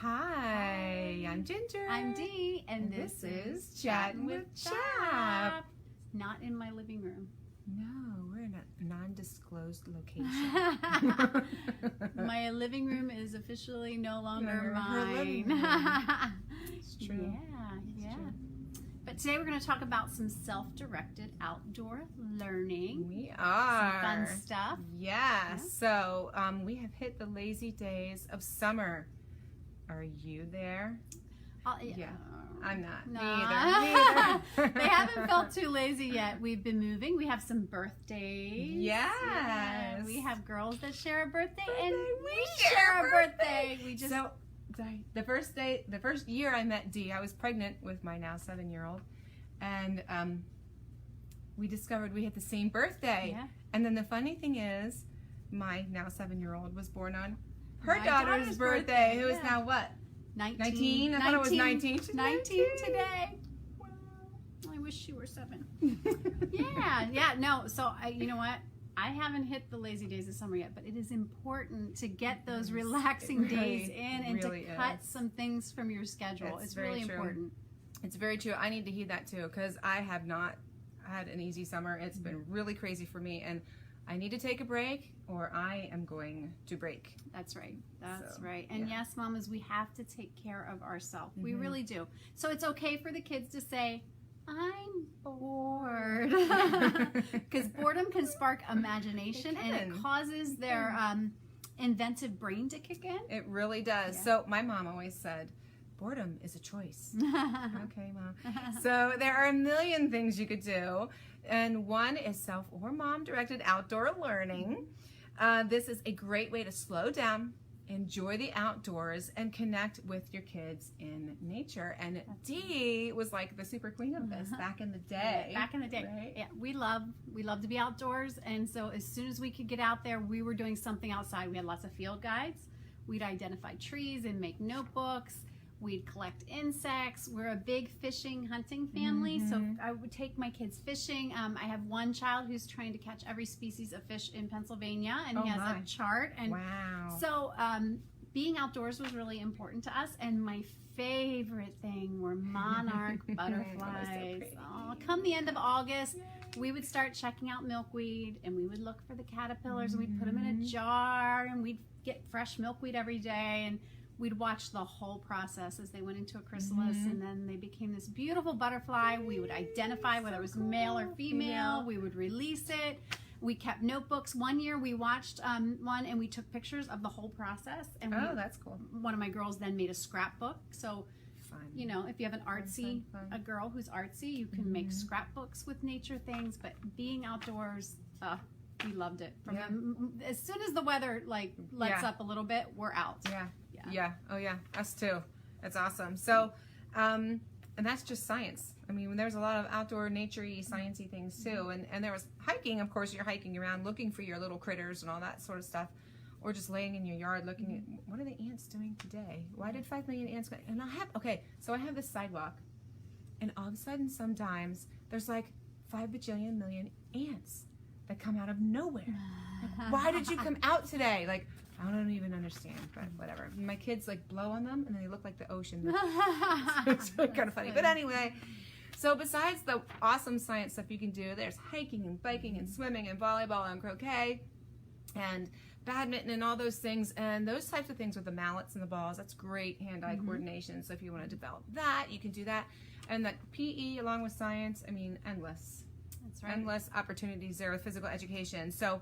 Hi, I'm Ginger. I'm Dee, and this is Chattin' with CHAP. Not in my living room. No, we're in a non-disclosed location. My living room is officially no longer Her living mine. room. It's true. Yeah. True. But today we're going to talk about some self-directed outdoor learning. We are. Some fun stuff. Yeah. So we have hit the lazy days of summer. Are you there? Yeah. I'm not. No. Neither. They haven't felt too lazy yet. We've been moving. We have some birthdays. Yes. Yeah. We have girls that share a birthday, and We share a birthday. We just the first year I met Dee, I was pregnant with my now 7-year-old, and we discovered we had the same birthday. Yeah. And then the funny thing is, my now 7-year-old was born on her My daughter's birthday, who is yeah. now what? 19. I thought it was 19. She's 19 today. Wow. I wish she were 7. No. So you know what? I haven't hit the lazy days of summer yet, but it is important to get those relaxing days in and really to cut is. some things from your schedule. It's very really true. important. It's very true. I need to heed that too, because I have not had an easy summer. It's been really crazy for me, and I need to take a break or I am going to break. That's right. That's So, right. And yeah. yes, mamas, we have to take care of ourselves. We really do. So it's okay for the kids to say, I'm bored. Because boredom can spark imagination and it causes their inventive brain to kick in. It really does. Yeah. So my mom always said, boredom is a choice. Okay, Mom. So there are a million things you could do. And one is self or mom-directed outdoor learning. This is a great way to slow down, enjoy the outdoors, and connect with your kids in nature. And Dee was like the super queen of this back in the day. Back in the day. Right? Yeah, we love to be outdoors. And so as soon as we could get out there, we were doing something outside. We had lots of field guides. We'd identify trees and make notebooks. We'd collect insects. We're a big fishing, hunting family, so I would take my kids fishing. I have one child who's trying to catch every species of fish in Pennsylvania, and he has a chart. And wow. so being outdoors was really important to us, and my favorite thing were monarch butterflies. Come the end of August, we would start checking out milkweed, and we would look for the caterpillars, and we'd put them in a jar, and we'd get fresh milkweed every day, and we'd watch the whole process as they went into a chrysalis, and then they became this beautiful butterfly. We would identify whether it was male or female. We would release it. We kept notebooks. One year we watched one, and we took pictures of the whole process. And That's cool. One of my girls then made a scrapbook. So, Fun. you know, if you have an artsy, a girl who's artsy, you can make scrapbooks with nature things. But being outdoors, we loved it. As soon as the weather lets up a little bit, we're out. Yeah. Oh yeah. Us too. That's awesome. So, and that's just science. I mean, there's a lot of outdoor, nature-y, sciencey things too. And there was hiking. Of course, you're hiking around looking for your little critters and all that sort of stuff, or just laying in your yard looking at what are the ants doing today? Why did 5 million ants go? And I have this sidewalk, and all of a sudden, sometimes there's like 5 bajillion million ants that come out of nowhere. Like, why did you come out today? Like, I don't even understand, but whatever. My kids blow on them, and they look like the ocean. It's really kind of funny. But anyway, so besides the awesome science stuff you can do, there's hiking and biking and swimming and volleyball and croquet and badminton and all those things. And those types of things with the mallets and the balls, that's great hand-eye coordination. So if you want to develop that, you can do that. And that PE along with science, I mean, endless. That's right. Endless opportunities there with physical education. So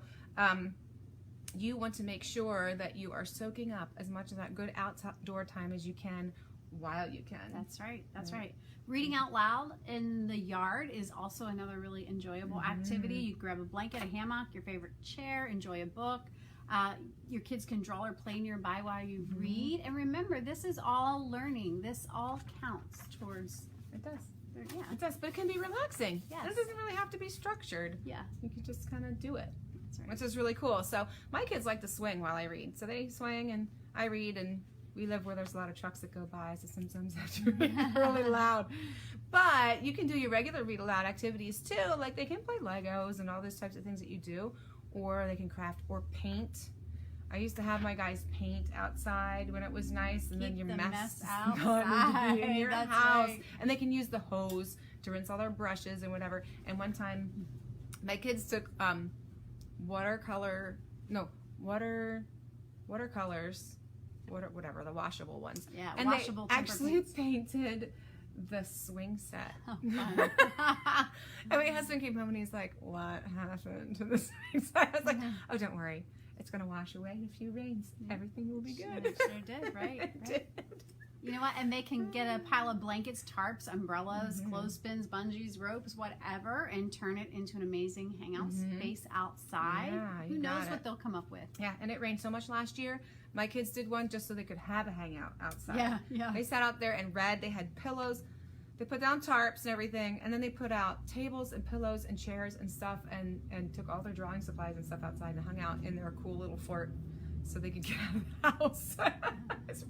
you want to make sure that you are soaking up as much of that good outdoor time as you can while you can. That's right. That's right. Reading out loud in the yard is also another really enjoyable activity. You grab a blanket, a hammock, your favorite chair, enjoy a book. Your kids can draw or play nearby while you read. And remember, this is all learning. This all counts towards... It does. Yeah. It does, but it can be relaxing. Yes. It doesn't really have to be structured. Yeah. You can just kind of do it. That's right. Which is really cool. So my kids like to swing while I read. So they swing and I read, and we live where there's a lot of trucks that go by, so sometimes that's really loud. But you can do your regular read aloud activities too. Like they can play Legos and all those types of things that you do, or they can craft or paint. I used to have my guys paint outside when it was nice, and then Keep your the mess mess is not to outside. be in your That's house. right. And they can use the hose to rinse all their brushes and whatever. And one time, my kids took watercolors, whatever, the washable ones. Yeah, And washable they temper actually paints. painted the swing set. Oh, fun. And my husband came home and he's like, "What happened to the swing set?" I was like, "Oh, don't worry. It's going to wash away in a few rains. Everything will be good." It sure did, right? It did. You know what? And they can get a pile of blankets, tarps, umbrellas, clothespins, bungees, ropes, whatever, and turn it into an amazing hangout space outside. Yeah, Who you knows got what it. they'll come up with? Yeah, and it rained so much last year. My kids did one just so they could have a hangout outside. Yeah. They sat out there and read. They had pillows. They put down tarps and everything, and then they put out tables and pillows and chairs and stuff, and took all their drawing supplies and stuff outside and hung out in their cool little fort so they could get out of the house.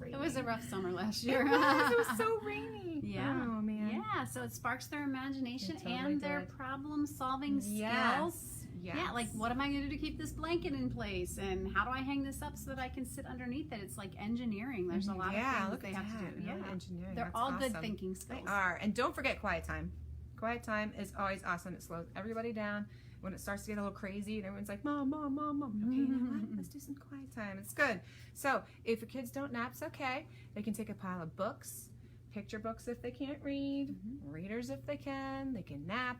It was a rough summer last year. It was so rainy. Yeah. Oh, man. Yeah, so it sparks their imagination It totally and their did. problem-solving skills. Yes. Yeah, like what am I going to do to keep this blanket in place, and how do I hang this up so that I can sit underneath it? It's like engineering. There's a lot of things look they at have to that. do. Really Yeah, engineering. they're That's all good awesome. thinking skills. They are. And don't forget quiet time. Quiet time is always awesome. It slows everybody down. When it starts to get a little crazy and everyone's like, "Mom, Mom, Mom, Mom." Okay, you know what? Let's do some quiet time. It's good. So if your kids don't nap, it's okay. They can take a pile of books, picture books if they can't read, readers if they can. They can nap.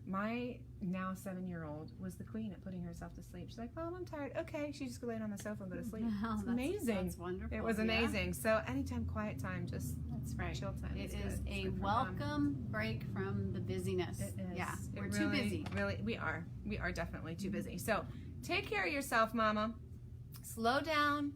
My now 7-year-old was the queen at putting herself to sleep. She's like, "Mom, I'm tired." Okay, she just go lay on the sofa and go to sleep. Oh, It's that's amazing. That's wonderful. It was Yeah. amazing. So anytime quiet time, just That's right. chill time. It is is good. It's a good for mom. welcome break from the busyness. It is. Yeah, It we're too really, busy. Really, we are. We are definitely too busy. So take care of yourself, Mama. Slow down.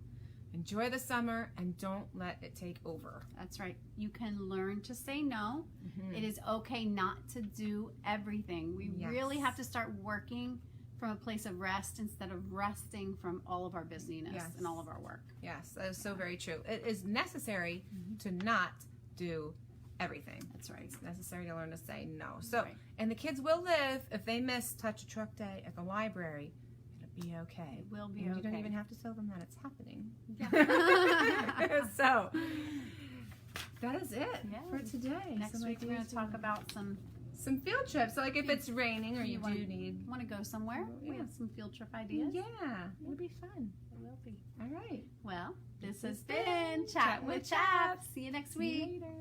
Enjoy the summer, and don't let it take over. That's right. You can learn to say no. It is okay not to do everything. We really have to start working from a place of rest instead of resting from all of our busyness and all of our work. Yes, that is so very true. It is necessary to not do everything. That's right. It's necessary to learn to say no. So, Right. and the kids will live if they miss Touch a Truck Day at the library. It'll be okay. It will be And okay. you don't even have to tell them that it's happening. Yeah. So that is it Yeah. for today. Next Some week we're going ideas to talk about some. some field trips. So like if it's raining or you do need. Want to go somewhere? Yeah. We have some field trip ideas. Yeah, it'll be fun. It will be. All right. Well, this This has has been been Chattin' with CHAP. See you next See you week. later.